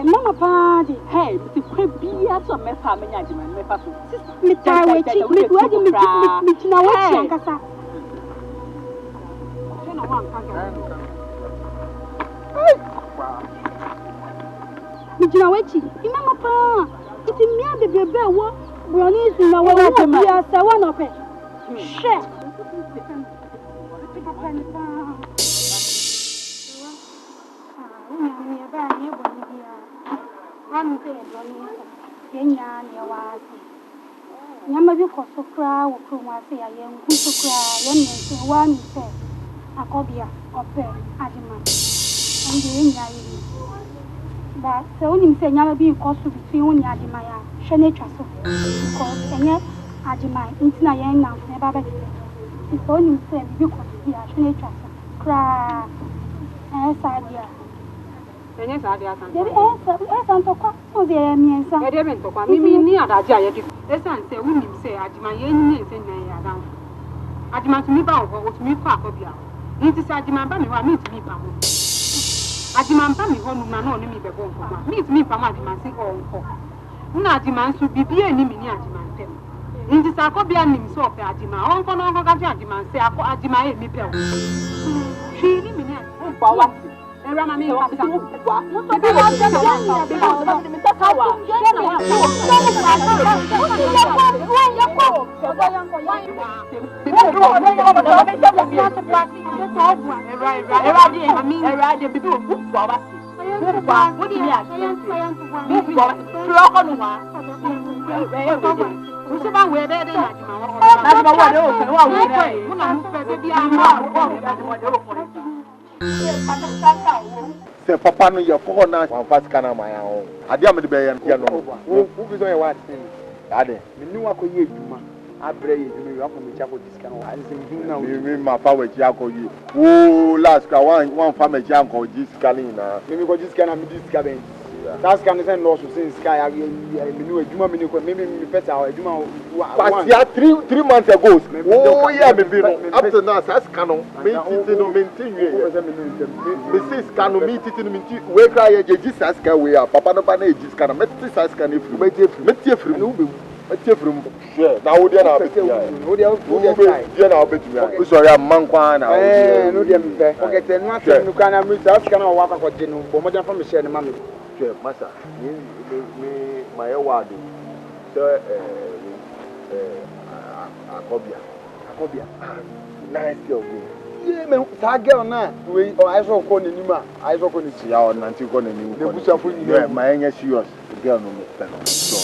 Mama party. Hey, the crib be at some family management. Me pass. Me tie we cheap. Me do me na we cheap kasa. Se na wan kaka. Me na we cheap. Mama pa. Iti me a bebe wo. Brownie is na we be a sa one of it. Share. I'm saying, Kenya, Yamabi Kosokra, or Kumasi, I am Kusokra, Yemen, one said, Akobia, or Pen, Adima, and the India. But so him say, Yamabi Kosu between Yadimaya, Shenetraso, because Kenya, Adima, Intina, now, never better. It's only said, because we are Shenetraso, cry, and idea. Yes, I did. Asante Akan Twi. I didn't talk about me near that. Yes, I say, when you say, I demand any thing I demand to me about what me pack of you. It is I demand me what means me. I demand me home, man, only me before. Meet me from my demand, say, oh, not demand to be any mini demand. It is a copy of him, so I demand. Uncle, no, I demand, say, I demand me. She eliminates power. Rama me wa sa wa no to be wa na wa because of the tawa na wa say papa no your phone na one fast kana my own ade am de be yan no who be so you what ade me ni wa ko ye djuma abre ye djuma you akọ me chako discount wa ase me na me ma pa we chi akọ ye wo last ka one farm chi akọ discount na me ko discount na me discount that's can say no so since sky me ni djuma me ni ko me pesa djuma past year 3 months ago oh yeah me be no up to now that's canon me titi no me tinwe me say canon me titi no me ti we cry ye Jesus can we papa no ba na Jesus can me titi sas can free me tie free no be tie free sure na wo dia na be dia na be tu sorry am man kwa na no dia me be forget no asem no kana me sas can wa kwa je no bo mo dia fa me share ne ma me sure masa me my word so Akobia. Nice girl. Yeah, me that girl na we I saw ko ni nima. I saw ko ni ti ya o nanti ko ni ni ko. The busa ni yeah, my enya serious. The girl no me pen. So.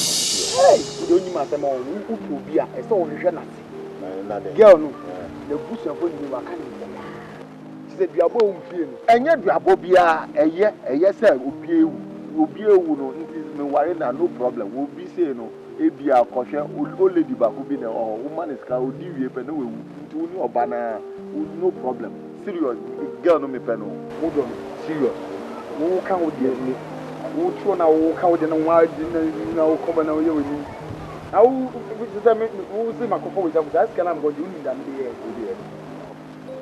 Hey, you don't ma say ma o ku bi a e say o hwehwe na ti. Girl no. The busa ni wa ka ni. She said duabo o mfie no. Enya duabo bia eye say obi ewu no nti me worry na no problem. Obi say no ebia kohwe o lady ba ko bi na o woman is ka odi wie pe na wewu nti oni oba na no problem serious girl no me pe no wo do serious wo ka wo de ni wo tro na wo ka wo de na wa na wo ko ba na wo ye woni na wo se me wo se makofo wo ja that's kana go you need am dey here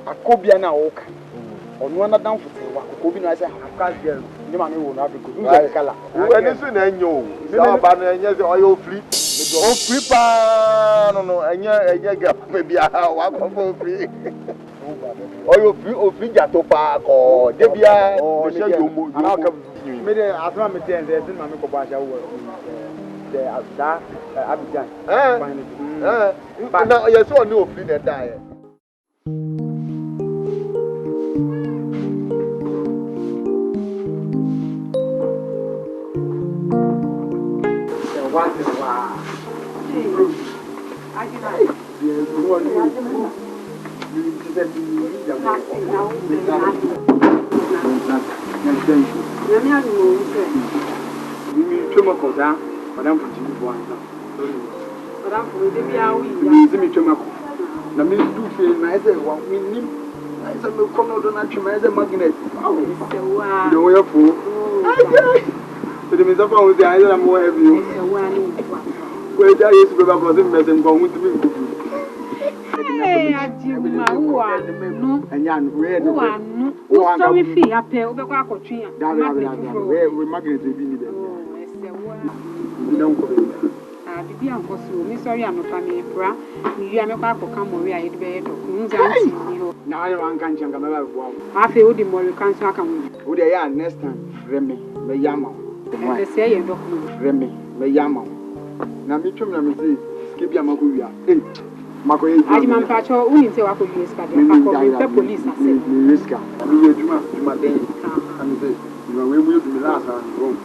akobia na wo ka onu na dan fote wa ko bi na say half girl ni ma me wo na africa you say kala wo eni so na enyo sa ba na enye say oyo free o free pa no enye ga pe bia wa ko for free oyo free ja to pa ko de bia o se yo mo me de asma me ten de sin ma me ko ba sha wo de after Abidjan na ye so ni o free na die What is wow? I sorry, I'm not family, bra. You are not come over here. Now I can't jump. I feel the more you can't talk. Would they are next time? Remy, the Yama. I say, Remy, the Yama. Now, me too, let me see. Skip your Maguya. I demand patrol only till I could use the police. I said, Riska, you do my day. And say, we will be last room.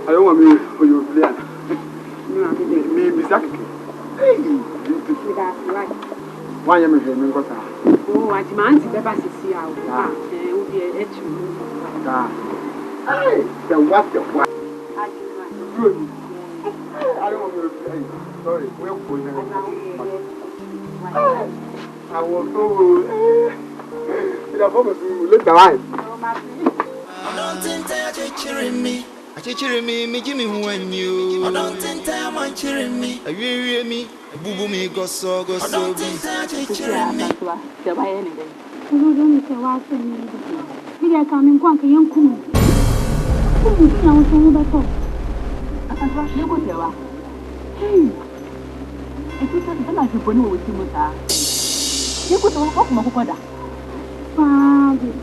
I don't want me for your plan. Maybe exactly. Why am I here? Oh, I demand the best to see out. There will be a the what the what? Good. I don't want to play. Sorry, we're going I will go. The focus will look alive. I don't think they're cheering me. Cheering me, Jimmy, when you. I don't think they're cheering me. I hear me. Boo me, go so. I don't think they're cheering me. The way anything. You don't say what's in me. We are coming, Quank, young Kum. Who knows all the talk? You go there. Hey, it's just like you know with him. You could walk my father. Father,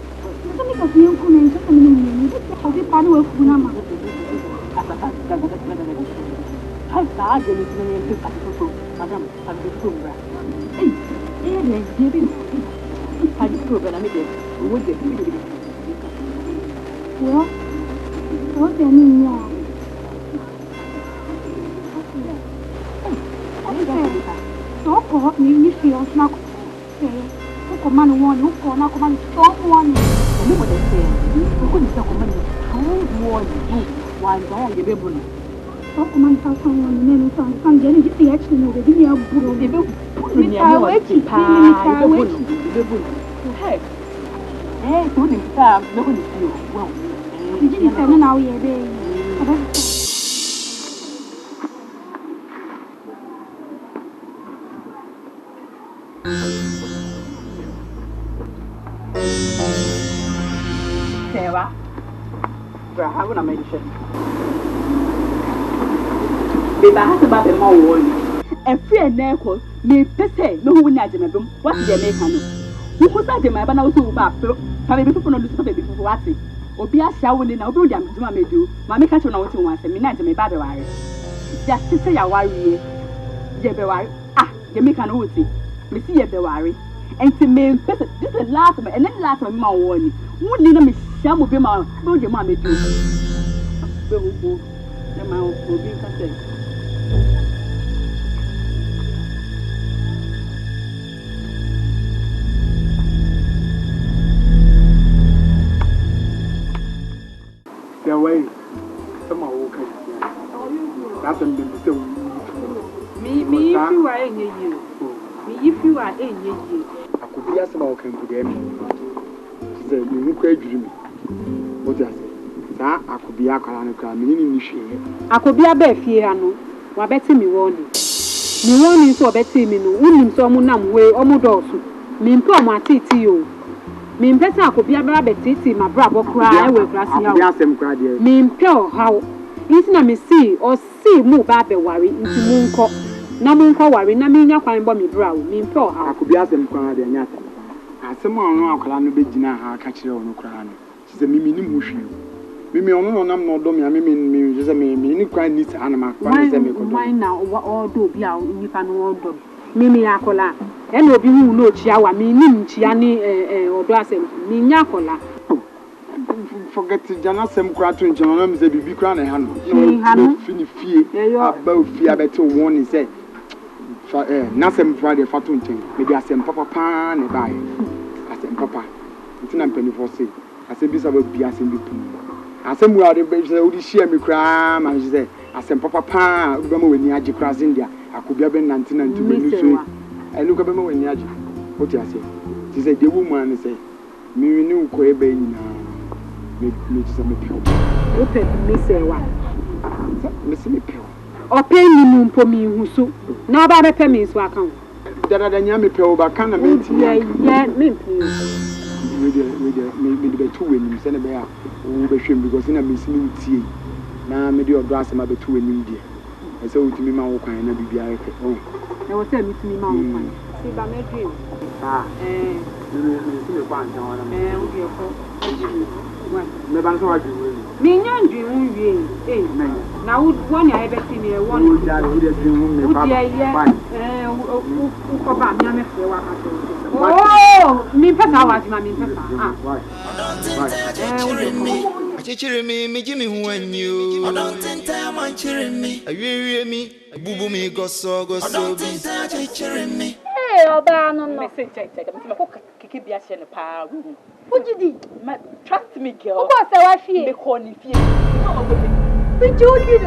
let me go to you. Come and just a minute. I'll be part of Kunama. I started in the name of Madame, I'm the Kumbra. Hey, let's give it. I just prove and I made it. Would get me. Well, what do you mean now? So called me if you are not who command one who call not command stop one. And look what they say. Who couldn't stop command two one one guy the baby. Stop command someone and then some getting the action of the video. Hey, who did no one is you? Well, did you tell me now? Yeah, Sarah, how would I mention? Baby, I have to buy more warning. And free and never may say no one has a room. What did they make? You put that in my banana to back, having people on the spot before what it or be a shower in a building to my do. Mammy catch on out once and midnight may bad wire. Just to say, I worry. Jebewari, you make an old thing. Me see a bewari. And to me, this is the last of and then last of my warning. Wouldn't let me sham of him out. What your mammy do? The mouth will be content. Their way. Some are okay. That's a little me, if you are in you. Me, if you are in you. I could be as about came to them. She said, you could dream me. What I say? That I could be a colonical meaning. I could be a bear here, no. What better me warning? Me warning so better me no. Wouldn't so munam way or mudosu. Me poor my tea. Me better I could be a rabbit tea, my brother cry with grassy house. Me pure how. Isn't a me see or see move bad worry into mooncock. No mooncock worry, no mean your fine bommy brow. Me pure how. I could be asking crying and yet. As someone no can be dinner, catch you on the crown. She's a mimi mushy. Mimi ono nam no do me me just me ni kwan ni sa na makwa say me ko do. Why now all do bia nipa no do. Mimi akola. E na obi hu no chia wa me nim chia ni odo asem. Me nya akola. Forget jana sem kura to nche no me say bibi kura na ha no. Fini fie. Aba ofie abete won ni say na sem Friday fa to nche. Me bi asem papa pa na bae. Asem papa. Ntina mpani for say. Asem bi sa ba bi asem bi pum. Asem we are the odi share me kra man she say asem papa pa odi ba ma weni age kra zindia akobia be 1992 me so enu ka be ma weni age what you say she say the woman say me ni uko ebe nyina me just me pio ope me say wa me se me pio ope ni mu mpo mi husu na ba be pe me so aka dada nya me pio ba kan na me nti yeah me pio we the be two when say na be a wo be hwem because na me sini utie na me de odo asema be two when die e say utimi ma wo kwan na bibia eke oh na wo say mitimi ma wo kwan si ba me dream me sini kwa nja wana wo de ko me ban so wa dream me nya dream wie na wo won ya ebe ti ne won wo ja wo de dream me pa ko ba mi ame fe wa ka oh mi pesa wa ti ma mi pesa Chichiri me Jimmy who and you. I don't think time on cheering me. I weary me. Boo me go so. I don't think time cheering me. Hey, Oba, no. Message check. I'm going to keep your share in the power room. What you did? Trust me, girl. Of course, I feel. Be calling fear. With Judy. I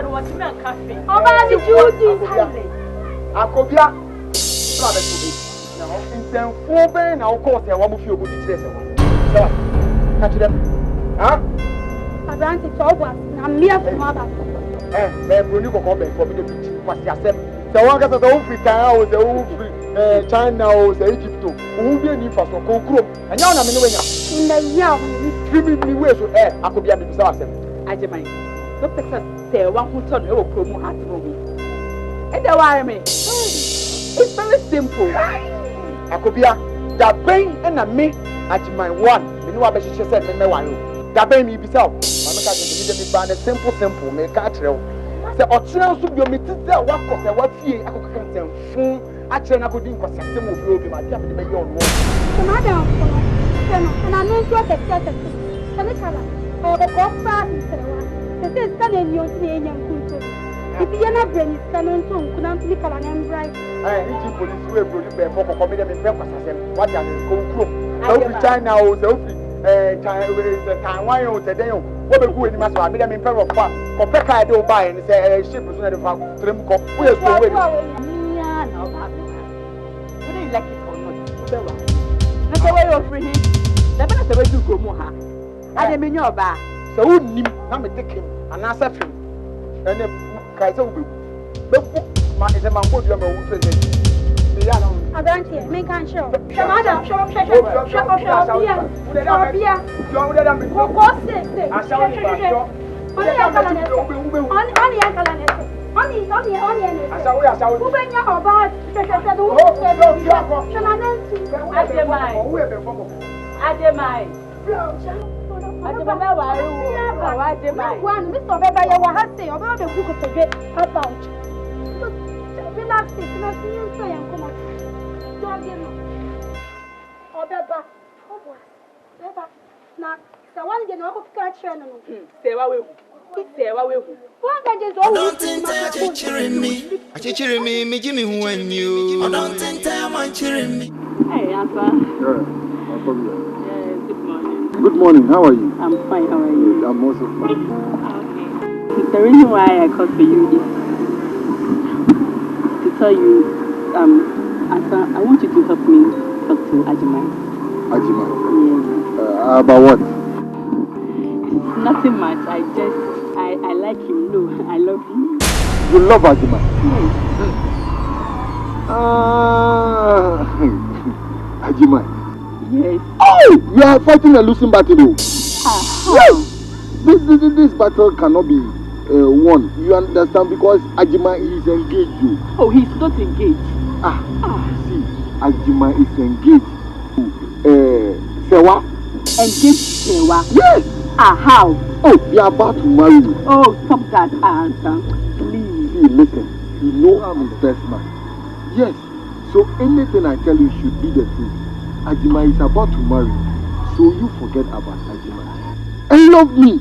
don't want to make coffee. Oba, with Judy. Akobia. Brother to me. Now, in them four now, of course, I want to feel good to say. Catch them. Huh? Asante Akan na mia fumaba. Me broni ko come for me the beach. Kwasi asem. Se won ka se wo free China o se wo free China o se Egypt o. Wo bi ni fa so ko krom. Anya na me ne wanya. In the year Free me way so akobia me bisa asem. Ajeman. So pesa se wan hu ton e wo promo atro mi. E dey worry me. It's very simple. Akobia, da ben na me Ajeman one. Me no abechi say me wan o. Da ben mi bisa o. Ma me ka je me ba na simple me ka kire o. Se ochira so bio me tite wa ko se wa fie akokaka nsem fun a kire na kodi nkosasem obi ma dia me be ye ono. Tomada ko. Na no so tete. Tani kala. Ko ko fa nsewa. Tete sta na ni o ti enya nkunto. Ibi yana breni sta no nto nkuna mpili kala na mbrai. Iji police we bro be for ko me dem be nkosasem. Wa dia ko kuro. So fi China o so fi Taiwan o te den o. Wo be ku eni ma so me dem pe ro fa. Ko pe ka de o buy ni say ship so na de fa trem ko. Wo ye so we. Yeah, no problem. Whether you like it or not, you better. Na say where you free him. Da be na say we do go mo ha. Ade me nyo ba. So wo nim na me take him anasa film. Ene kai say wo be ma is a man go do me wo say me ya no. Adanti, me kan show. Tomada, show. Bia. Ko se. Oni ya kala nese. Asawe. Ubenya oba. Ademai. Ademai wa Ademai. One, Mr. Beba, you were happy. Oba the book of the about. Relax, not you say and come on. Don't give me. Beba. Oh boy. Beba. Now, the one you know of catch channel. Say what we don't think that cheering me. Me Jimmy who and you. I don't think that I'm cheering me. Hey, Asa. Yeah, Good morning. good morning. How are you? I'm fine. How are you? I'm also fine. Okay. The reason why I called for you is to tell you, Asa, I want you to help me talk to Ajimai. Ajima. Yes. About what? It's nothing much. I like him. No, I love him. You love Ajima? Yes. Ajima. Yes. Oh! You are fighting a losing battle. Yes. This battle cannot be won. You understand? Because Ajima is engaged. Oh, he's not engaged. See, Ajima is engaged. Sewa. Engaged Sewa? Yes. How? Oh, they are about to marry you. Oh, stop that answer. Please. See, listen. You know I'm the best man. Yes. So anything I tell you should be the truth. Ajima is about to marry you. So you forget about Ajima. And love me.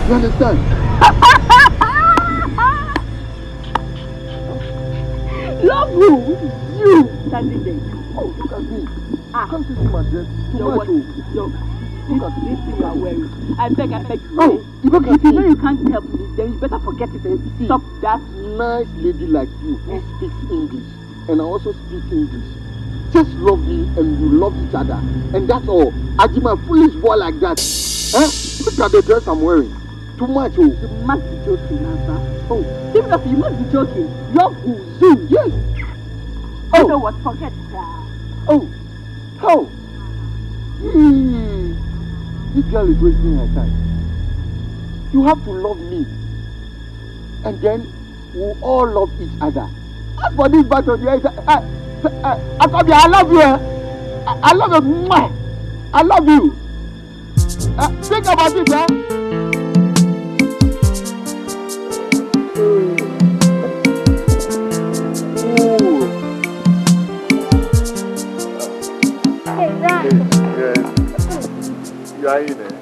You understand? Love who? You. Standing there. Oh, look at me. Come to see my dress. Look at this thing you are wearing. I beg you. Oh, if you know you can't help me, then you better forget it and stop that. Nice lady like you who speaks English. And I also speak English. Just love me and you love each other. And that's all. Ajima, foolish boy like that. Huh? Look at the dress I'm wearing. Too much, oh. You must be joking, Nasa. Oh, seriously, you must be joking. Love who? You. Yes. Oh. You know what? Forget that. Oh. How? This girl is wasting her time. You have to love me. And then we'll all love each other. As for this battle, Akobia, I love you. I love you. I love you. Think about it, huh? Hey, Dad. Yes. You are in it.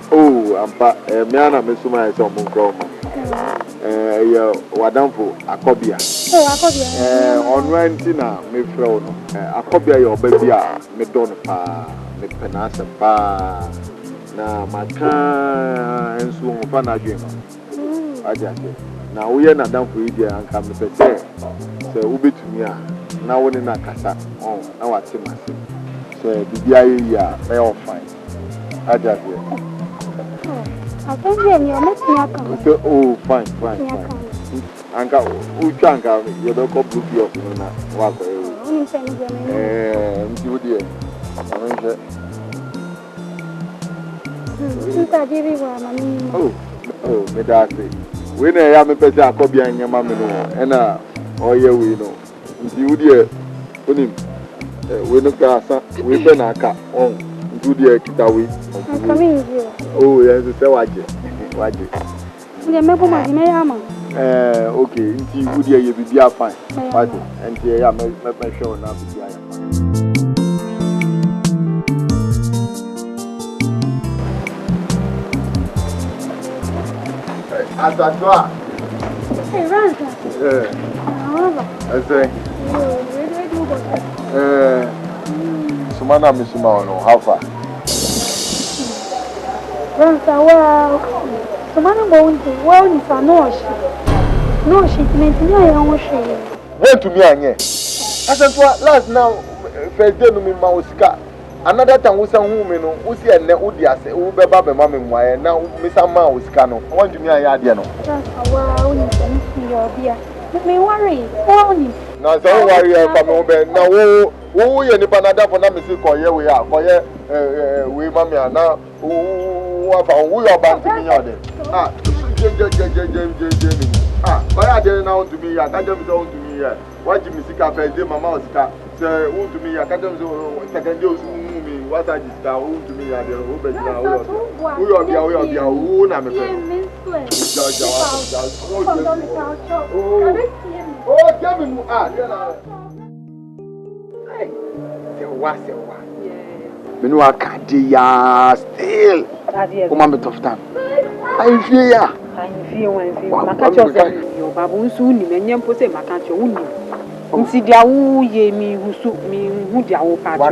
Oh, I'm back. Me and Mesuma is on Munkroma. Wadampo, Akobia. Oh, Akobia. On Rentina, me frono. Akobia, your baby, me don pa, me penasa pa. Na maka and so on Panagima. I just now we are not done for India and come to say, so Ubi to me. Now when in a casa, oh, now what's him? So the BIA, they all fine. I just I told you, you're not so, oh, fine. Anka, Uchanka, you don't go blue your walk away. Dear. Oh, me that's it. When I am a person, I could be your mamma, and all year we know. You dear, we look at we been a cat on, do dear Kitawi. Oh, yes, it's a watch. Okay, you dear, you be fine. And here I make my show now. Asante. Hey, Ranza. I say. Sumana Misuma no, how far? Ranza, well, Sumana going to well, if I know she meant me, I don't she. Went to me and ye. Asante, last now, first day no me Mauska. Another time we say woman no, we see a net would ya say, we be baby mammy why now Miss Amma was cano. Want to me a yard, you know. Well, you can see your beer. Me worry, only. Now, so worry from over now. Who you any Panada for Namisi for ye we are for ye, we mammy are now. Who are bound to me out there? But I didn't know to me, I can't just to me. What you miss cafe, Mamma was car. Say, who to me, I can't just second dose me. What I just got who to me, I don't know. Who are the own? I'm a oh, Kevin, hey, there was a one. Menua Kadia still. Come on, bit of time. I fear. When Macacho said, your baboon soon, and young Pose Macacho, see the awu ye me who suit me, who the old part. I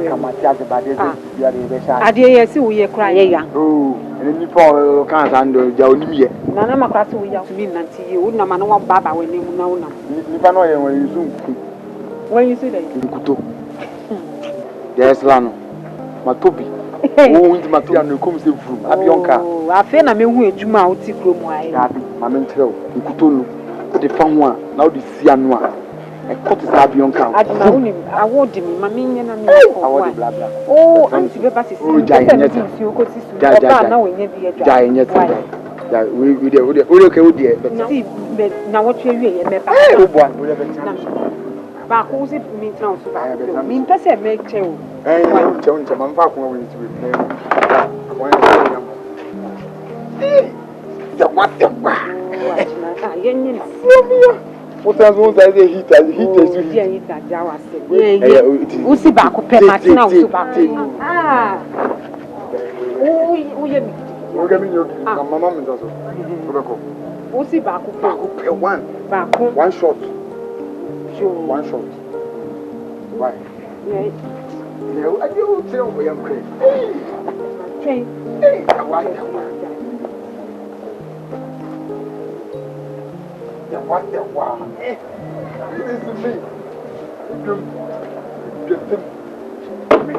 dare see we cry. Oh, and you for can't handle Jaunimia. Nana Macasso, we have to mean until you wouldn't know what Baba when you know. Nipano, when you zoom. When you say that, yes, Lano, Matobi. Oh, into Matia and comes in from Abionka. I feel I'm a way to mount Tikro. I'm in trail. You could the fun one, now the Sianwa. A cut is Abionka. I want him, Mammy, and I want blah blah. Oh, I'm to be back to see Giant. You could see now we need the Giant. We okay, dear. Now what you Back who's it me now? I mean, that's a make you. Eh, don't you, I'm back when to be what the what else was I the heat? Heat that Jawa said. Who's the back of Martina? Ah, oh, you're getting your mamma and also. Who's the back of one shot. One shot. Why? Yeah, I do tell me I'm crazy. Hey, why? What the wow? Listen to me.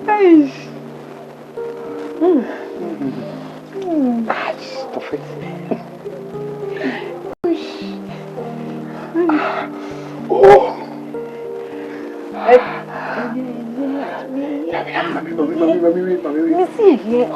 Hey. Stop it. Oh. Mommy. See here.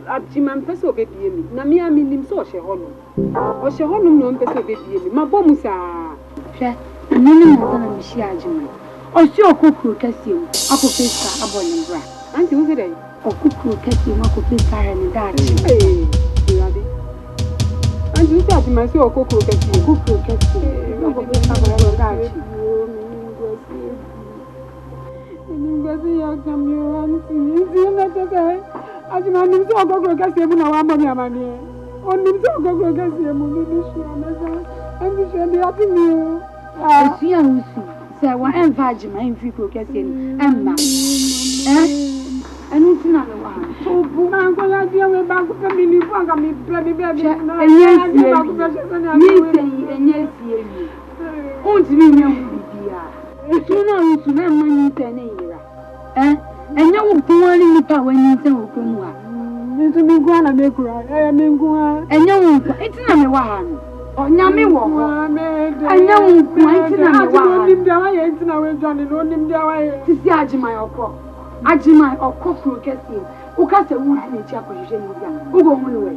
Ajima mpese obebie mi na mi nim so ohye honum no mpese obebie mi mabọ musa hwe anene mo na mi shi ajima osi okukuru kasiem akofesa abonembra anti wo dey okukuru kasiem akofesa rene dachi irade anti wo ajima si okukuru kasiem akofesa abonembra dachi Ngozi ya kamyo anti na tete Ajima nim so ogogoro kasiem na wa mami amani onim so ogogoro kasiem ni shi ameza anti she ndi ati mi Esia usi se wa enva ajima enfi pro kasiem emma enu tina le wa so bu na ko ya dia we ba ko mi ni fu anga mi bre mi be na enye ba ko be se na enye sie mi unti mi nya bibia tuna usu na manyi tene yira enye wo kuwani nipa wani nse okomu a nso mi gwa na me kura me ngwa enye wo itina me wa ha no onyame wo ho enye wo kuwa itina me wa ha onim dia wa ye itina we dwane no onim dia wa ye sisi ajima okọ pro kesi o ka se wu ni chi akohwehwe ni bia ugo hu ni we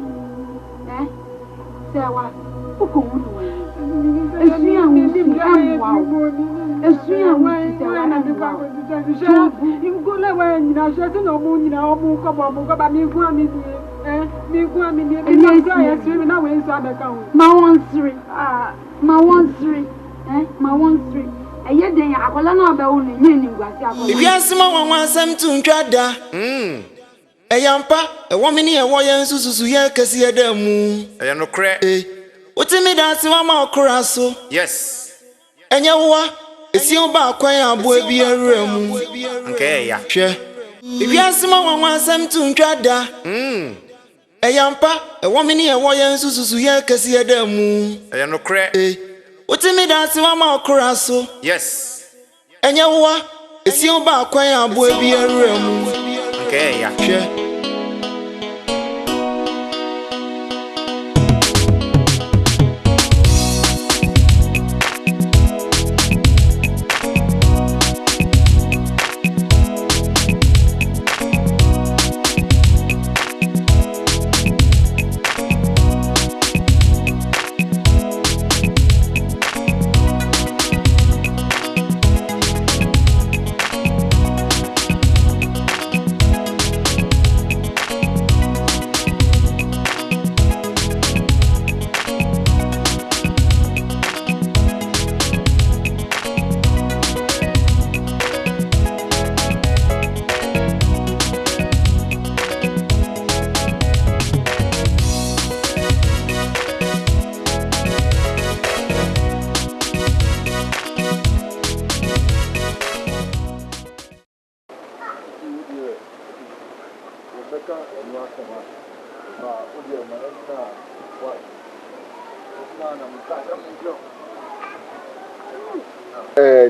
se wa ugo hu ni we esuya wu ni amwa esuya wu se wa na bi ba ingole wa nyina hwe ti no mu nyina o mu ko ba mi gu ami ni mi gu ami ni mi na gu ya siri na we nso abeka hu ma won siri eye den akola na obe wu ni ni ngwasi akola ibi asema wanwa asem tu ntwada eyampa ewo me ni ewo ye nsususu ye kesi eda mu eye no kre utimi dansi wa ma okura so yes enye wo esi oba akwan abo abi awura mu nke ya hwe ibi asema wanwa asem tu ntwada eyampa ewo me ni ewo ye nsususu ye kesi eda mu eye no kre utimi dansi wa ma okura so yes enye wo esi oba akwan abo abi awura mu nke ya hwe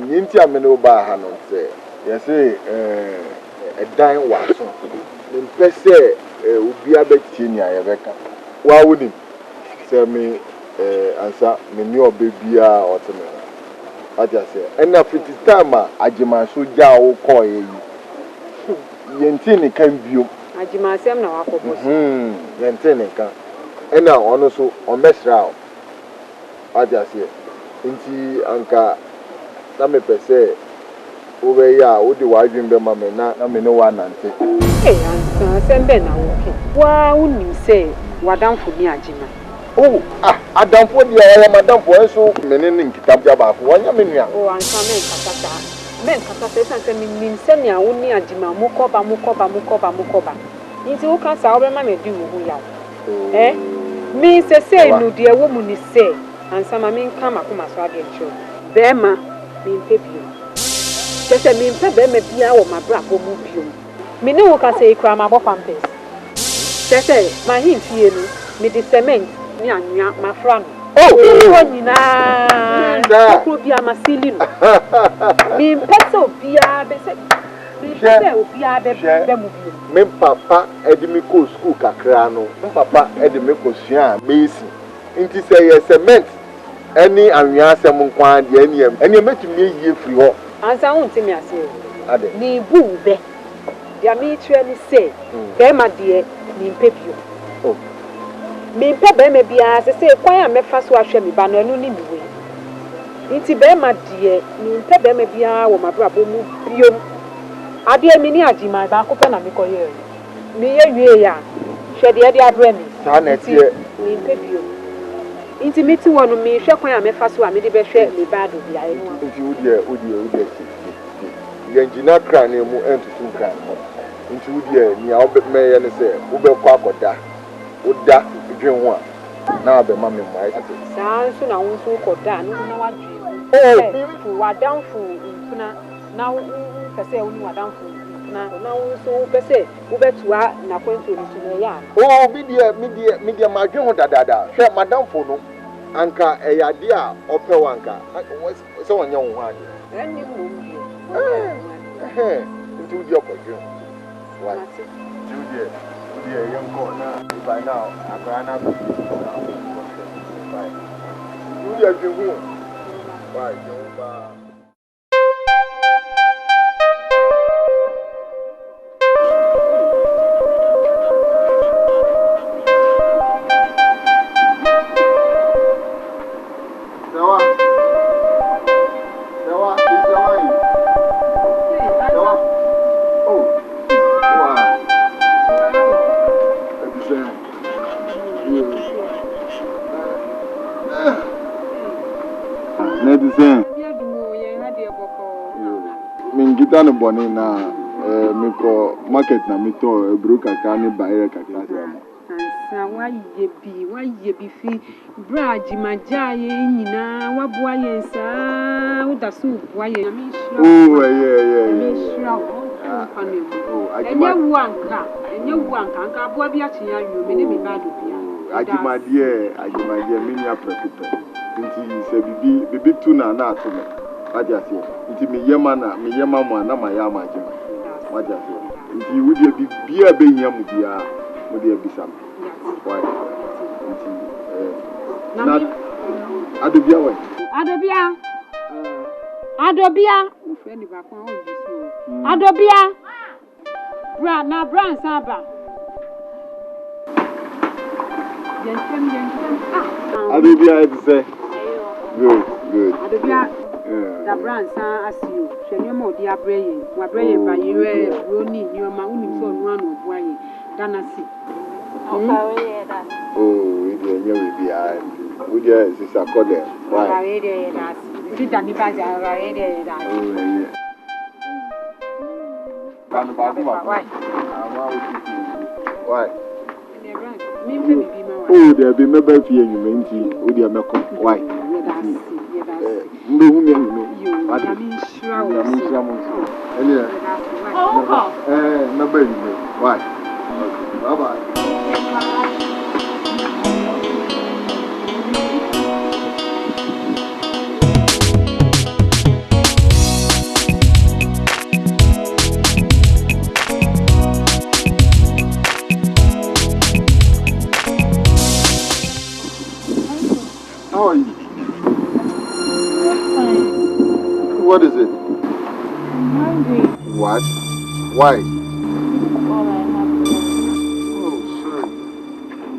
Ninti amene oba ha no se yesi edan waso mpese obi abetie ni ayebeka wa woni se me ansa me ni obebia oteme aja se ena fiti time agima so ja wo ko yi yenti ni kan bio agima asem na wakobo yenti ni kan ena ono so omesra aja se nti anka na me pese obe ya wo de wadwin be ma me na me ne wa nante ansa sembe na woke wa unim se wadamfo ni agima adamfo dia ya madamfo enso me ne nkitam ja ba ko wanya me nua ansa men kata se min se ni awo ni agima mukoba nti wo ka sa obe ma me di wo hu ya mi se no de wo mu ni se ansa ma min ka makoma so ade ncho bema min pebio se min pe bema bia wo mabra ko mu bio mi ne wo ka se ikra ma bo pampes se ma hinfie no mi di cement ni anwa ma fra no wo nyina ko bia ma sili no min pese obia be se mi pese obia be mu bio me papa edimi ko school kakra no papa edimi ko sua mesi nti se ye cement any anwia asem nkwan de any metumi yie free ho ansa huntimi ase ade ni buube dia mi twa ni se be ma de ni mpebio mi mpe be me bia se kwan a mefa so ahwe mi ba no anu ni miwe nti be ma de ni mpe be me bia wo mabra bo mu biom ade mi ni agima ba ko pe na mi ko ye mi ye wie ya hwe de abre mi sa na tie ni mpebio nti meti wono mi hwe kwan a mefa so a me de be hwe me ba do bia enu nti udie ye engineer kran mu entutu kran nti udie ni a obe me ye ne se obe kwa akoda oda dwen ho a na abe ma me mai saa nso na wo nso koda no na wadwe fu wadamfu mpuna na wo pese wo ni wadamfu na wo nso pese wo betua na kwento ni so ya mi dia ma dwen ho dadada hwe madamfo no anka eyade a ope wanka se wonye wo ho ade enni mo mbio nti udie okwadwen wa udie yenko na by now akara na udie dwen ho wa dwen ba no boni na miko market na mito ebru kaka ni baire kaka mo ansa waye bi fi bra jimaja ye nyina waboa ye nsa uda so boa ye na mi enye wanka anka aboa bi achi ya yo me ne mi ba do bia ajimadie mini aprekupe nti se bibi tu na ato me ajase nti me yema mo na ma ya ma ajima ajase nti wudie bibia be hia mu bia wudie bisam why nti na adobia u friend ba kwa o jisu adobia bra saba yentem adobia it say good adobia da bransa asio hwenye ma odi abreye wa breye ba yewe roni nyoma unim so no anu obuaye danasi okawe da we dey we bia we dey sisa kode why okawe dey da ti dani ba ja okawe dey da kan ba kuma why why mi mpe bibi ma there be meba fie nyume nti we dey meko why mbe hu mi nyume Yami shira mo meba nyume why Bye-bye. How are you? Fine. What is it? I'm hungry. What? Why? All I have is Oh, sorry.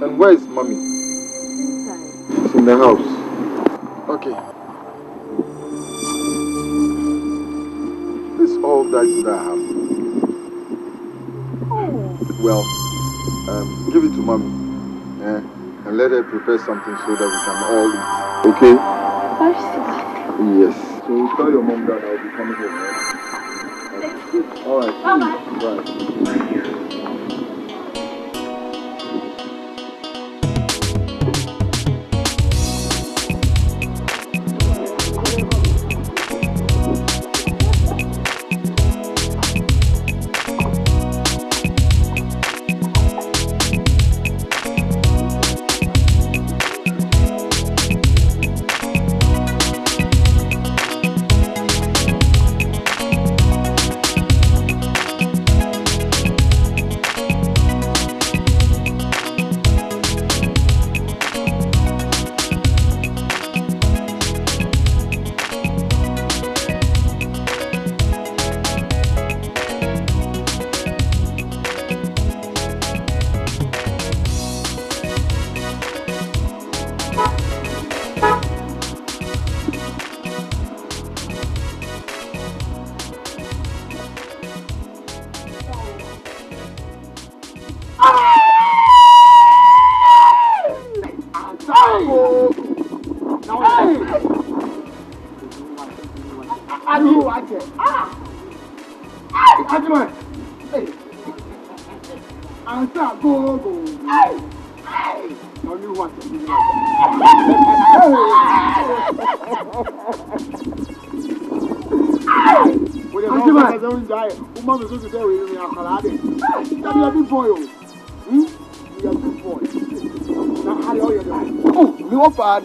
And where is mommy? inside. She's in the house. Okay. This is all that I have. Oh. Well, give it to mommy. And let her prepare something so that we can all eat. Okay? 5 6. Yes. So tell your mom that I'll be coming home. Right? All right. Bye-bye. Bye.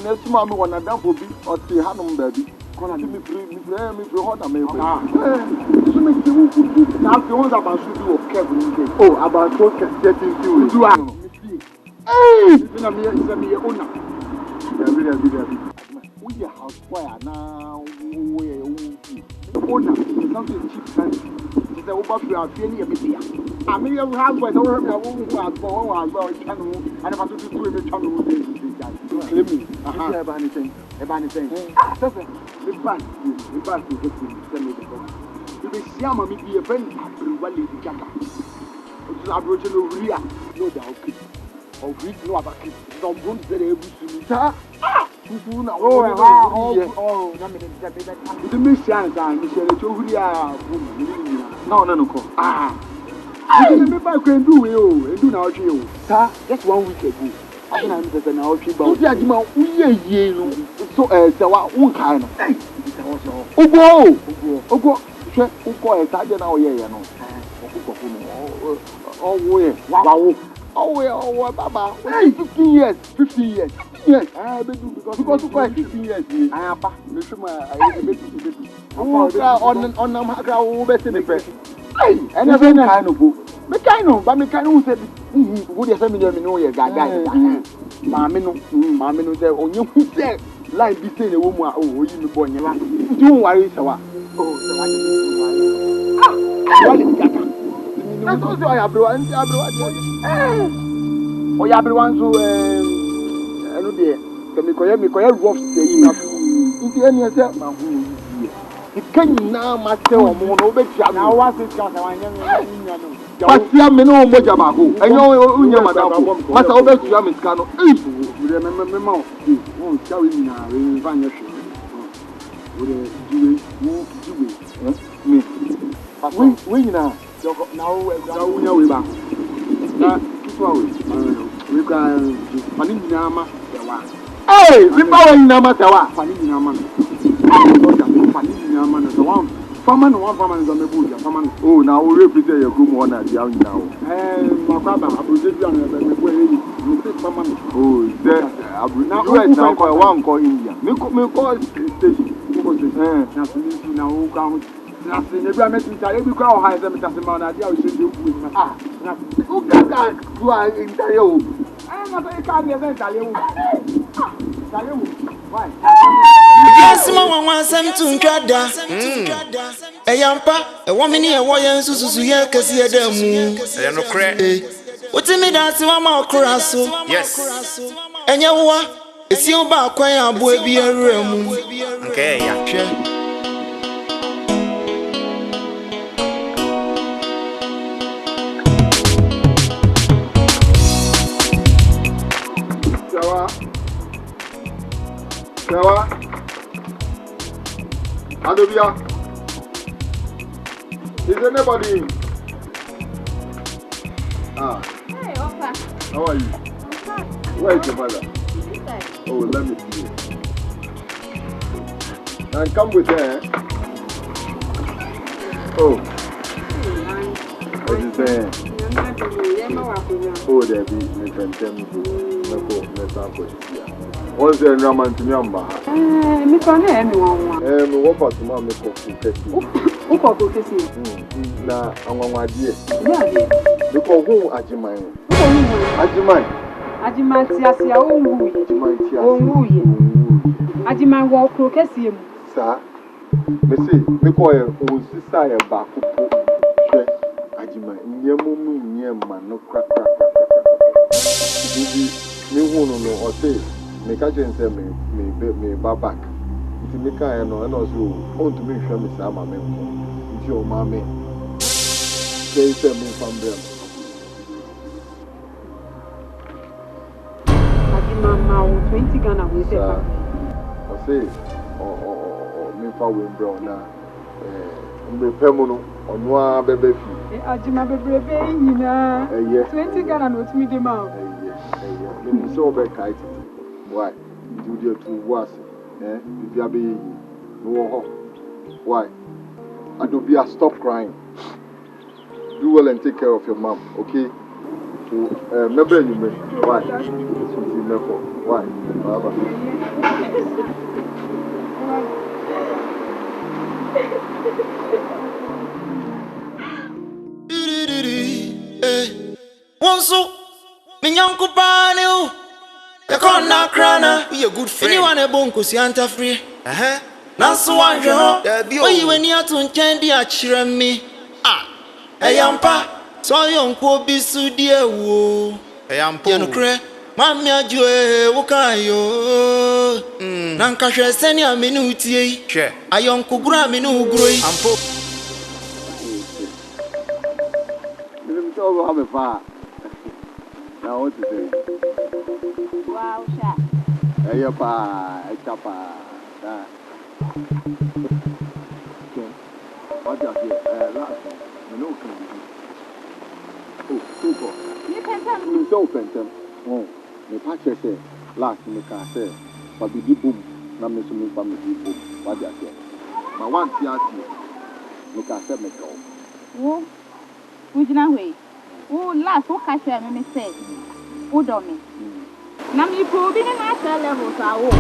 Next time I want to dance for big or see Hanum baby. Gonna give me free hot and me. So me see now the ones about to do Kevin. Oh, about what getting to do. Hey, me owner. We are house boy now. We owner something cheap fancy. It's a over for feeling a bit. I mean, you have boys over here who are born channel and about to do a channel. Let me. About anything. The back is just send me the book. You be Siama me be a friend, Wally the Jacka. Which is Aboriginal Ria, no doubt. Of it, no about it. Don't go to the able to meet her. Oh, the mission time, Michelle, Julia. No. I can do you and do now, you. Just 1 week ago. I'm just an out about you. So, one kind of. Ugo, a tiger now, no. Oh, Baba, 15 years. Yes, because 15 years. I am and every kind of book. But me kind of said, would you send me the guy? Mamma, say, oh, you said, like this in a woman, oh, you born, don't worry, so. That's also I have everyone. Oh, everyone, so, I know dear, can me call rough stay enough. If you any other, my who you can now, my tail, more over now. What's it got? But I mean, no more Jabago. I know, Madame, but I'll bet you am in Scano. Remember, won't tell me now, we find your ship. We now, we back. Now, we can Paninama. Hey, we power in Namatawa, Paninama. Paninama, the one. Farmer no one farmer is on the bush, farmer. Oh, now we repeat your group one at the out now. My father, I will take you on the way. Farmer. Oh, there. Now, now call one call India. Me call station. Now, who comes? Nothing. If I met you, I will call high them. Doesn't matter. I will send you. Ah, who can do I interview? I'm not a kind of interview. Why? Yes, Mamma wants them to Jada. A yampa, a woman here, why am Susu here? Cause here the moon. I am no crack. What's in me that's one more crasso? Yes. And you what? It's your back, why I'm boy be a room. Okay, yeah. Sawa. Adobia. Is anybody in? Ah. Hey, Opa. How are you? Where is your mother? Oh, let me see you. And come with her. Oh. What is there? Oh, there be me contempt to what's the Raman to Yamba? Me can't anyone. Me walk out to my make Who called to see? Na, I'm on my dear. Yeah, Look for whom Ajimai. Ajimai, Tiasia, oh, Ajimai walk to Cassium. Sir, me say, me call her sister back. Ajimai, near Mumu, near man, no crack. Me won't know or say. Me catch and say me back. If me can and also want to make sure me say my man. It's your mommy. They say me from them. Mama, 20 Ghana we say. I say, me for we brown now. Me pemono on one baby. Ajima baby, you know. 20 Ghana no to me them out. Me so be kite. Why? Do the two was, if you are being no. Why? Adobia, stop crying. Do well and take care of your mom, okay? So, remember you may. Why? Why? Once, me uncle Barney. The corner crana, be a good friend. Anyone a bonko si anta free. Nanso wanhwe ho. When you were to candy a chirem me. Ah. Eyampa. So yonko bi su die wo. Eyampa. Ye no kre. Mami ajue wo kan yo. Nanka hwe seni amenu tie. Hwe. Ayonko gura amenu guro yi. Ampo. Me so have a far. Now what to say? Wow, sha. Hey, pa, chapa. What are you? Last, no can be. Oh, super. You can tell me. So, Phantom. Oh, the patches say, last, me can say, but the boom, not me so many family boom. What are you? My one theatre, me can say, me go. Oh, would you know way? Oh, last, what catch you, me say? Who don't me? Now you prove in national levels are all.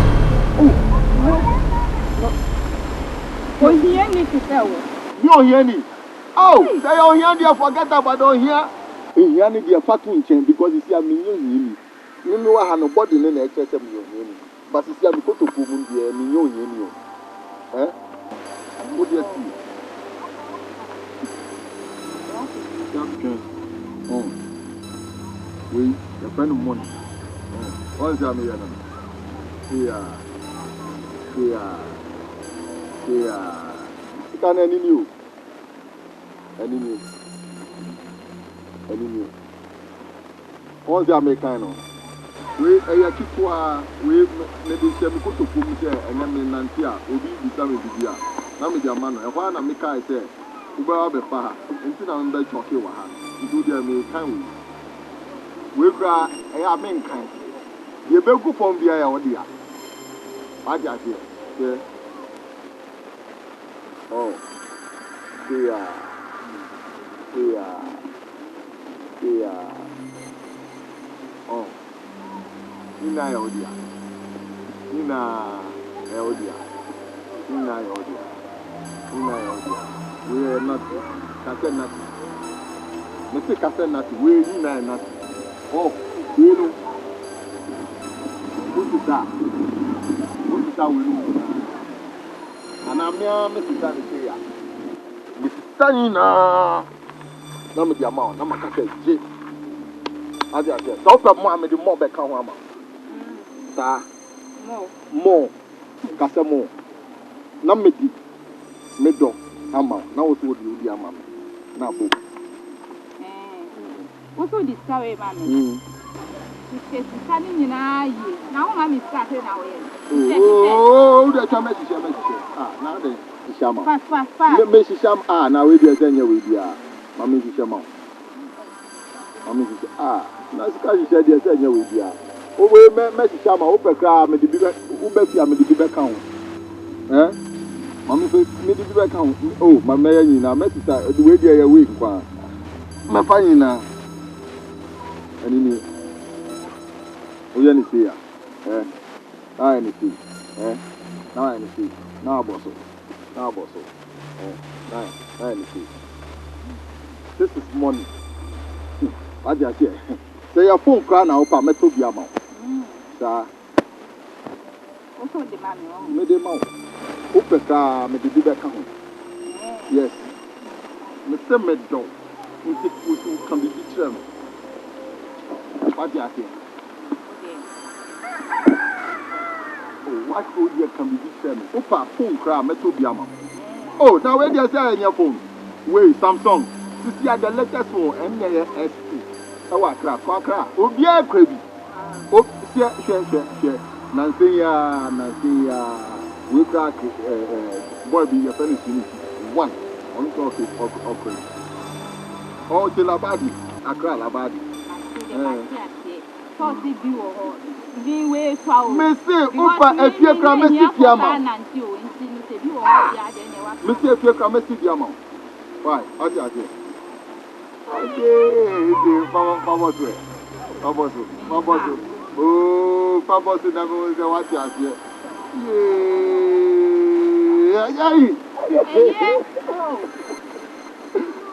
Oh, here need to tell. You don't hear me. Oh, they don't hear you forget about don't hear. You hear me be a fucking chain because you see a million. You know I have nobody in the excess of million. But you see I'm going to put in the million. Eh? What do you see? Oh, we, the friend of money. What's that mean? Here. You can't any new. What's that make kind of? We a kikwa, we maybe some go to put me and then in Nantia, will be some of the now with your man, and one America said, Uber be far, until I'm back to Kiwa, to do their main kind. We cry, I am mankind. You better go from the area, dear. I just hear. Oh, Oh, Nina Yodia. Nina Yodia. Nina Yodia. Nina Yodia. We are not Cassette nothing. Mr. Cassette nothing. We are nothing. Oh, you know. What is that? What is that we know? And I'm here, Mrs. Sanitarian. Mrs. Sanina. No, me the amount. No, my cassette. Adia. So for more, me the more back on one. Sa. More. Cassette more. No, me di. Me do. Ama. Now what would you do, ama? Na bo. What would this carry, mammy? It's standing in a year. Now, mammy started now. Oh, that's a message. Ah, now then. Shama. Fast. Messi Sham. Ah, now we do then you will be. Mammy Shama. Mammy now she said yes, and you will be. Oh, we Messi Shama. Open car. Me the bigger. Ubefia me the bigger count. Eh? Mammy me the bigger count. Oh, my mayor, now Messi the way they are weak. My fine now. And in we only see ya. Eh? Now I see. Eh? Now I see. Now boss. Now boss. Now I see. This is money. What do you say? Say your phone cry now, pa me to be amount. Sir. Also the mammy. Me the amount. Upeka me the bigger count. Yes. Me say me don't. We can be determined. What do you say? What would you can be determined? Opa phone cry me to be amount. Oh, now where do you say on your phone? Wait, Samsung. To see the latest one, M.A.S.T. Oh, I crack. Oh, be a crabby. Oh, share. Nancy, we crack, boy, be your fellow one. On top of crazy. Oh, till a body. I cry a body. Messi, Opa, if you come and sit your mouth. Messi, if you come and sit your mouth. Why? How do you say? Okay, Fabosu. Oh, Fabosu, never was the what you say. Yeah.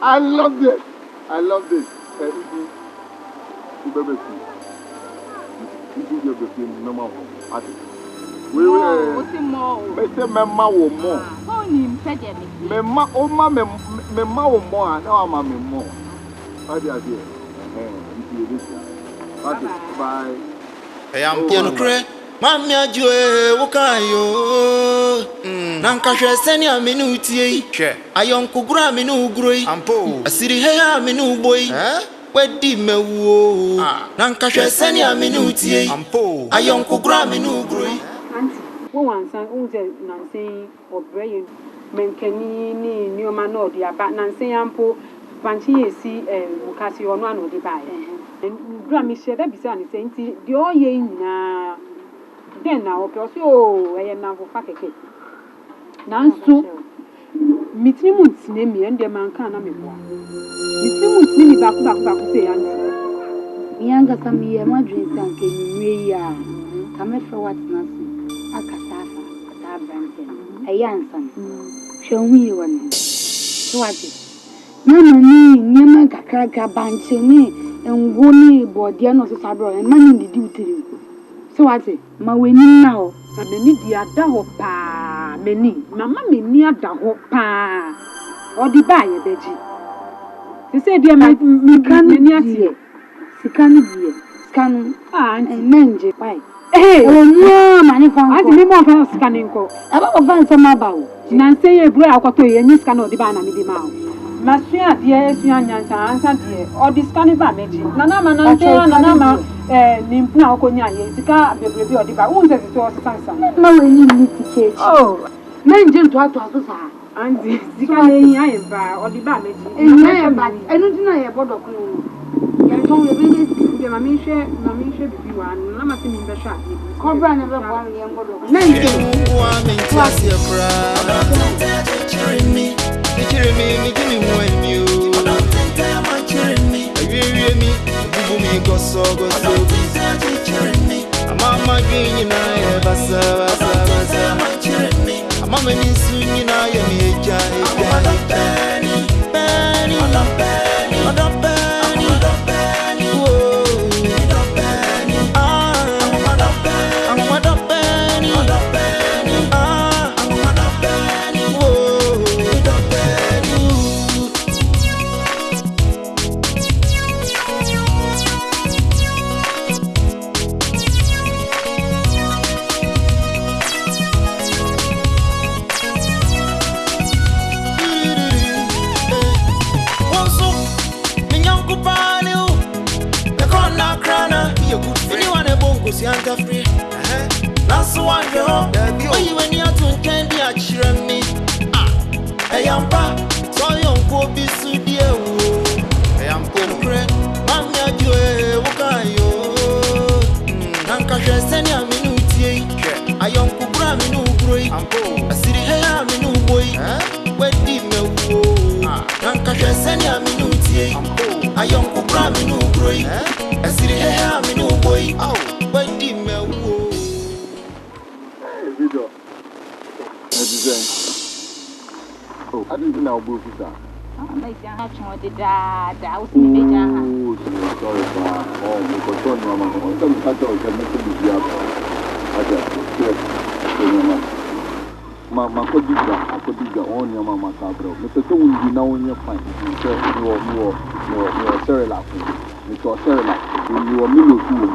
I love this. You do normal. We will say more. Memma will more. Memma, oh, mamma, more. No, I'm more. How do you say? Bye. I am Pianocre. Mamma Joe, Wakayo. Nankasha Senia Minuti. I am Kugra Minu Grey. Ampo. A city hair Minu boy. Where did me woo? Nankasha Senia Minuti. Ampo. I am Kugra Minu Grey. Once I owned Nancy or Brain, Menkani, New Man or the Abat Nancy Ampo, Panchi, see, Mukasi or one or the buy. And Grammy said that beside Saint, the all ye na. Then now, because I am now for Fakake. Now, so meeting would name me and the man can't have me. Meeting would name me back say, Younger some year, my dreams and came me. Come for what's nothing. Akasafa, Atabanton, a yansan. Show me one. What is Mamma, Yama Kaka Banchini, and Woni, Bordiano Sabro, and money the duty. So I say, my winning now, and many dear Dahopa, many, Mamma, me near Dahopa, or the buyer, Betty. They say, dear, my near Sican, scan, and mange, why? Hey, oh, money from I didn't more scanning call. About Van Samabao. Nancy, a bray out to you, scan or the banana with the mouth. Master, dear, young answer, dear, or the scanning by magic. Nanama, Nanama, Nimpna, Conya, Sika, the baby or the baboons as it was Sansa. No, we need to change. Oh, men do to us, and the Sika, I am or the baby. And I am bad. I don't know about the clue. I told you, Mammy share with you, and I'm not in the shop. Cobra never won young me. Sianta free. That's one yo. When you to intend the actual me. I am pa. So young go be so dear. I am poor. Mamma Joe, Wakayo. Nanka send ya minuti. I am Kubra minu boy. I see the hair minu boy. When did me wo? Nanka send ya minuti. I am Kubra minu boy. I see the hair minu boy. When did me wo? Video. Oh, I didn't know about that. Like the dad, I was in the Oh, sorry, oh, because Tony, I'm going to cut out and make it be up. I just, my Codiga, on your mamma Cabro. Mr. Tony, you know when you're fine. You're Sarah laughing. Mr. Sarah, you are Milo too.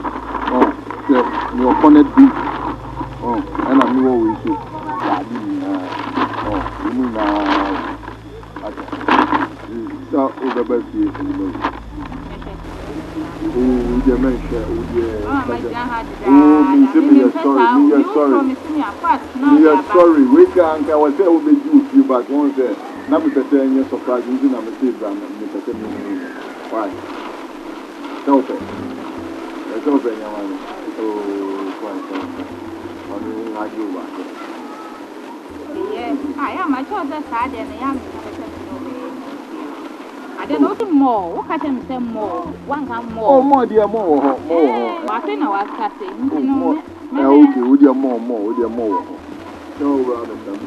Oh, you're connect beef. Oh, and I knew always you. Oh, you mean so the best is oh, the mention, sorry. We can't. I was saying, we do you back once there. Now, we can say, you're surprised. You didn't have a seat, and Mr. Kennedy. Why? Don't say. Let's open your money. Oh, fine. I mean, I do back. Yes, I am. I chose a side and I am. I don't know more. What can I say more? One can more. Oh, more, dear, more. I think I was cutting. Okay, with your more, with your more. No, rather than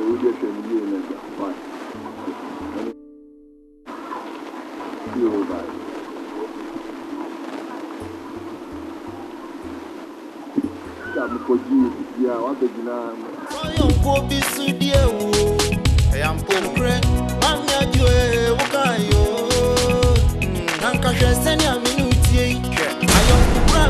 we just should be in it. Fine. You'll die. Yeah, what the I am poor. Mamma Joe, Wakayo. Nanka send ya minuti. I am Kubra.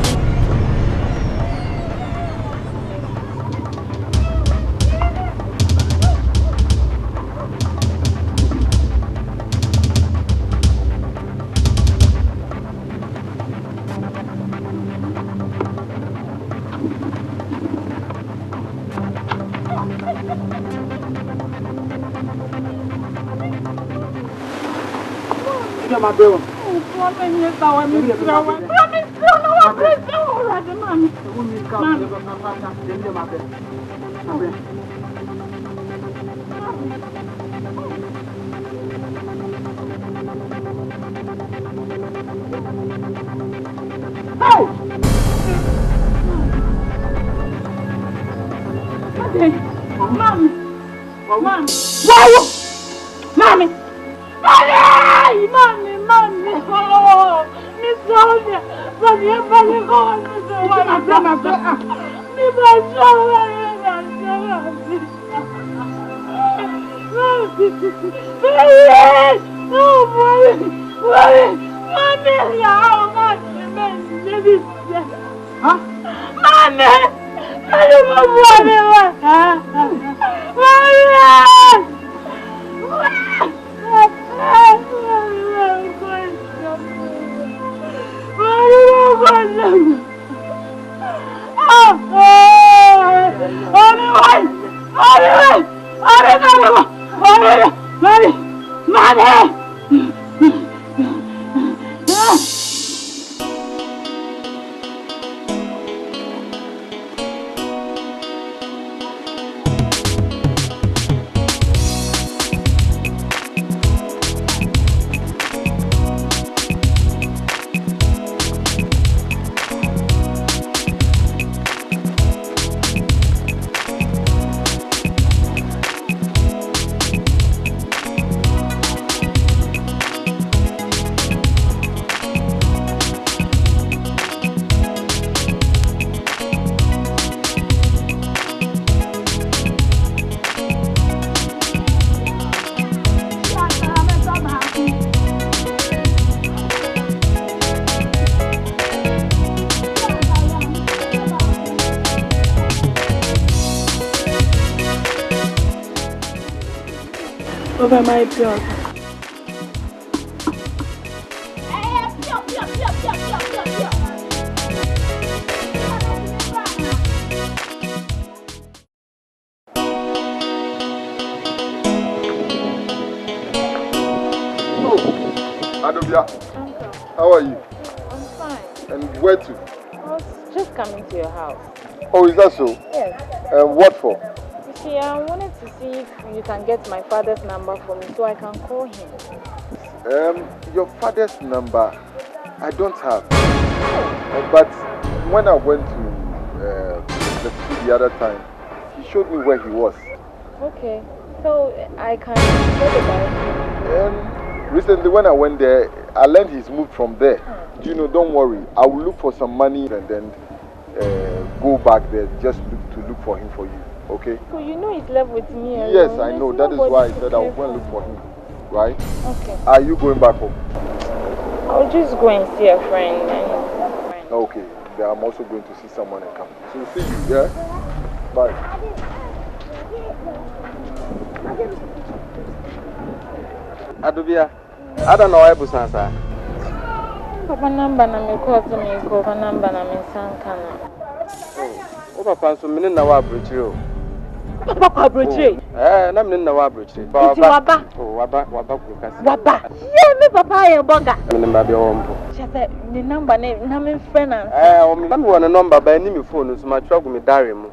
My bill. Mommy, oh, Miss Sonia, but you're very good. Over my blood. Adobia, Uncle, how are you? I'm fine. And where to? I was just coming to your house. Oh, is that so? Yes. What for? You see, I wanted to see if you can get my father's number for me so I can call him. Your father's number, I don't have. But when I went to the school the other time, he showed me where he was. Okay. So I can get the direction. Recently when I went there, I learned he's moved from there. You know, don't worry. I will look for some money and then go back there just to look for him for you. Okay? So you know he's left with me. Yes, I know. That is why I said I will go and look for him. Right? Okay. Are you going back home? I'll just go and see a friend. Okay. Then I'm also going to see someone and come. So see you, yeah? Bye. Adubia, I don't know why Busansa. Papa number na me call to me go. Papa number na me sankana. Oh, Papa, so many now are bridge. Papa bridge. Na me na wa bridge. Waba. Oh, waba kukas. Waba. Yeah, me papa ya boga. Me number be wompo. She said the number na me friend am. O me want a number by ni me phone so ma twa go me diary mu.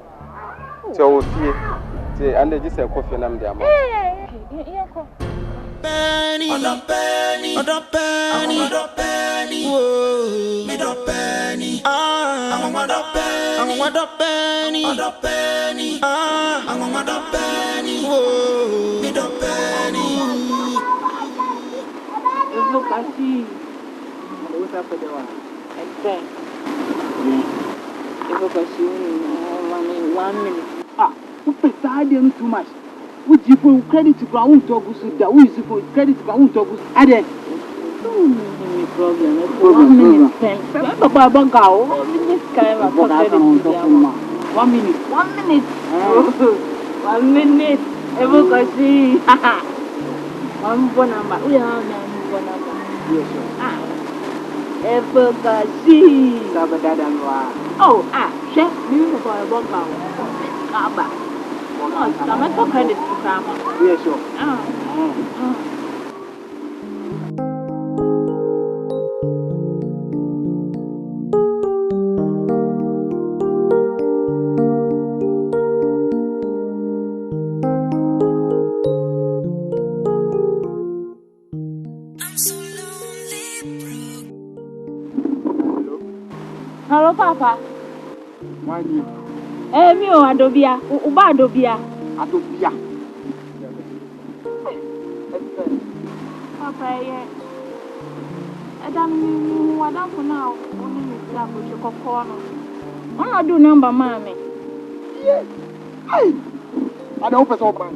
Ti o fie. Ti ande ji se coffee na me dey am. Yeah, ko. Penny, on penny, whoa, me do penny, I'm on the penny, I'm on the penny, whoa, me do penny. Look at you. What's up with the one? Explain. Look at you. 1 minute. Who beside him too much? Would you put credit to ground dogs? That we use for credit to ground dogs. Added. Problem. 1 minute. Papa Bangao. This kind of credit. 1 minute. 1 minute. 1 minute. Evocacy. One phone number. We have one number. Yes, sir. Evocacy. Oh, chef, you for a Bangao. I'm not credit to Grandma. Yes, sure. Hello, Papa. Why you? Me o Adobia. Uba Adobia. Adobia. Papa, yeah. I don't for now. Only me slap with your corner. I'm not do number, mommy. Yes. I don't pass up, man.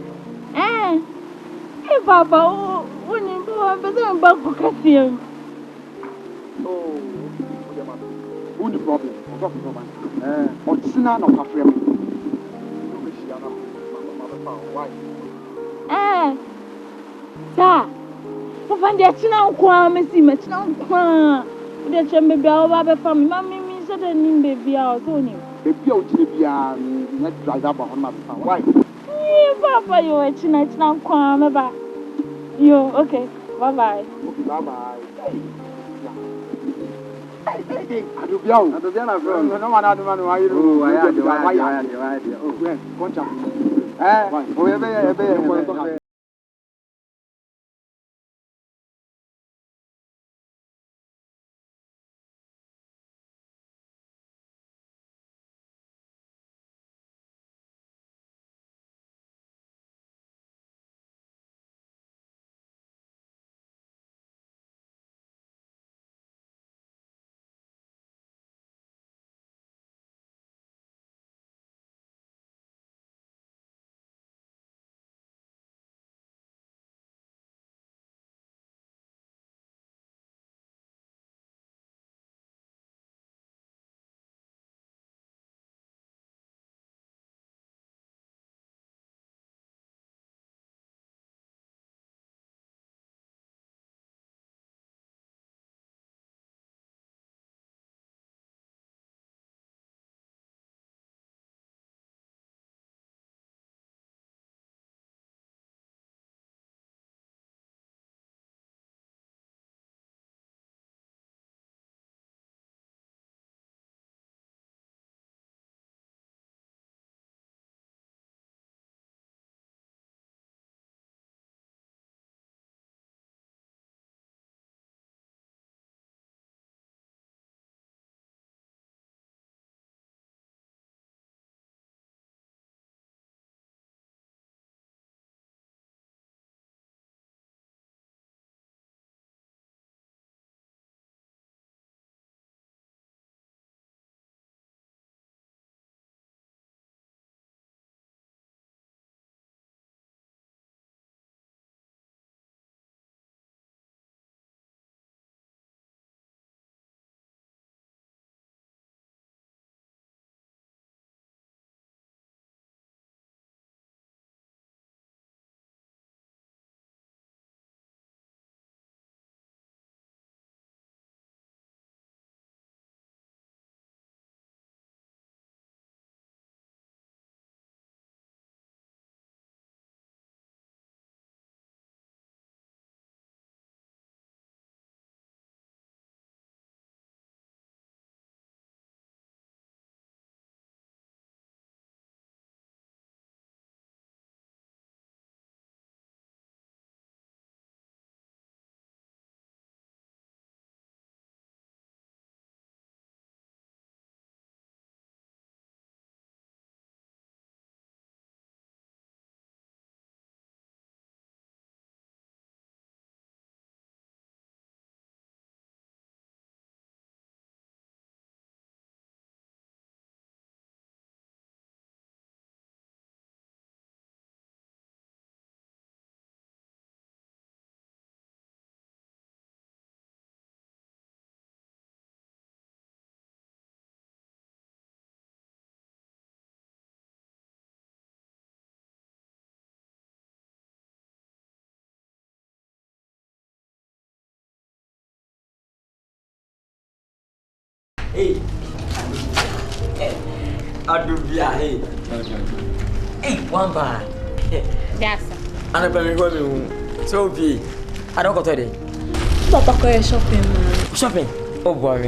Hey, Papa, when you go up, I'm back for Cassian. Oh, who's the problem? What's the name of my friend? Why? Sir, Papa, the China Kwa, Missy, Machina Kwa. The chamber bell, Baba, family, Mammy, Miss, and Nim baby, our Tony. The Pio Jibia, let's drive up on my son. Why? Papa, you're China Kwa, Maba. You, okay, bye bye. Bye bye. Adubia, na bro. No man adu man why you. Oh, I had. Oh, well, contract. Oh, ebe. Hey. Adubia, hey. Hey, one bar. Yes. And I'm going to so be. I don't go to it. Papa go shopping. Shopping? Oh, boy.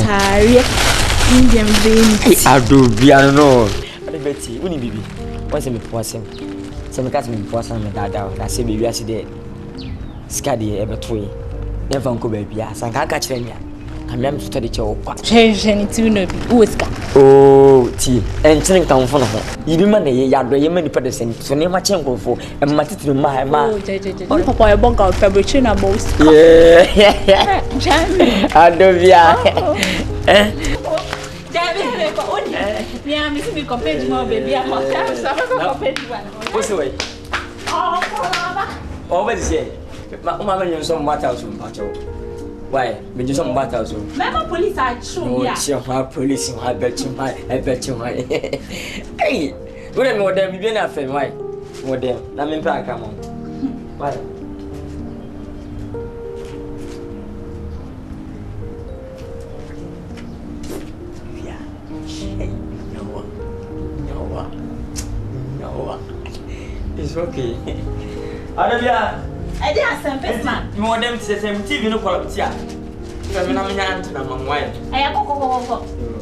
Sorry. Indian beans. Adubia, I don't know. Betty, wouldn't be. What's him for him? Some cats me for some dad out. I say, baby, I see there. Scaddy ever twin. Never uncle baby. I can't catch them. I'm going to study your Change anything no be. Who is that? Oh, tea. And telling town for her. You demand a yard where you many person. So near my chamber for and my title my Oh, Papa, I bought out fabrication about. Yeah. Adubia. Yeah, Miss me compared to my baby. I'm compared to one. What's the way? Oh, always say, Mamma, you're some battles from Pacho. Why? When you some battles, Remember, police are true. Yeah, police, I bet you my. Hey, what am I them? You've been a friend, why? What them? I'm in back, come on. Why? It's okay. Adabia. I did have some face man. You want them to say TV no quality. I'm not to my wife. I go.